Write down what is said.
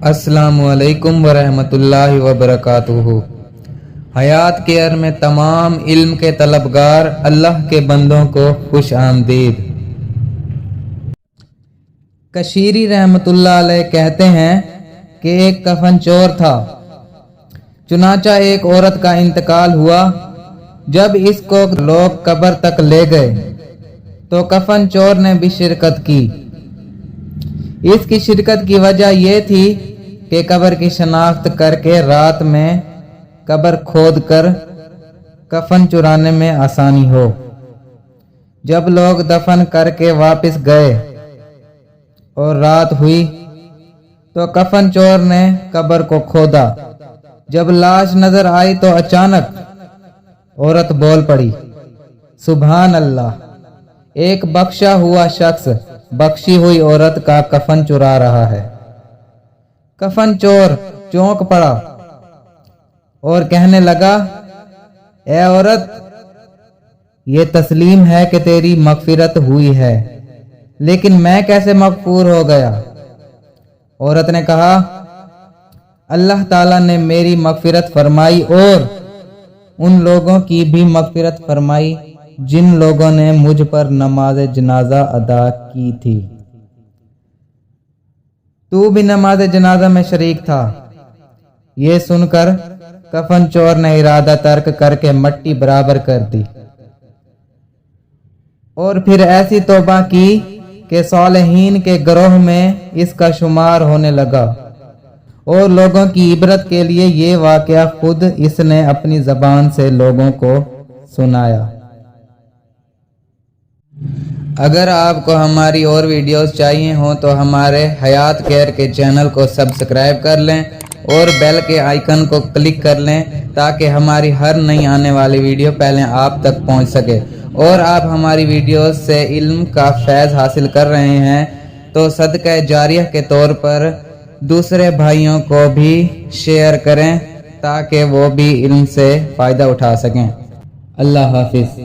अस्सलामु अलैकुम वरहमतुल्लाहि वबरकातुहू। हयात केयर में तमाम इल्म के तलबगार अल्लाह के बंदों को खुश आमदीद। कशीरी रहमतुल्लाह अलैह कहते हैं कि एक कफन चोर था। चुनाचा एक औरत का इंतकाल हुआ। जब इसको लोग कब्र तक ले गए तो कफन चोर ने भी शिरकत की। इसकी शिरकत की वजह यह थी कि कब्र की शनाख्त करके रात में कब्र खोद कर कफन चुराने में आसानी हो। जब लोग दफन करके वापस गए और रात हुई तो कफन चोर ने कब्र को खोदा। जब लाश नजर आई तो अचानक औरत बोल पड़ी, सुभान अल्लाह, एक बख्शा हुआ शख्स बख्शी हुई औरत का कफन चुरा रहा है। कफन चोर चौंक पड़ा और कहने लगा, ए औरत, ये तस्लीम है कि तेरी मगफिरत हुई है, लेकिन मैं कैसे मगफूर हो गया? औरत ने कहा, अल्लाह ताला ने मेरी मगफिरत फरमाई और उन लोगों की भी मगफिरत फरमाई जिन लोगों ने मुझ पर नमाज जनाजा अदा की थी। तू भी नमाज जनाजा में शरीक था। ये सुनकर कफन चोर ने इरादा तर्क करके मट्टी बराबर कर दी और फिर ऐसी तौबा की कि सालेहीन के गिरोह में इसका शुमार होने लगा और लोगों की इबरत के लिए ये वाकया खुद इसने अपनी जबान से लोगों को सुनाया। अगर आपको हमारी और वीडियोस चाहिए हों तो हमारे हयात केयर के चैनल को सब्सक्राइब कर लें और बेल के आइकन को क्लिक कर लें ताकि हमारी हर नई आने वाली वीडियो पहले आप तक पहुंच सके। और आप हमारी वीडियोस से इल्म का फैज़ हासिल कर रहे हैं तो सदका जारिया के तौर पर दूसरे भाइयों को भी शेयर करें ताकि वो भी इल्म से फ़ायदा उठा सकें। अल्लाह हाफिज़।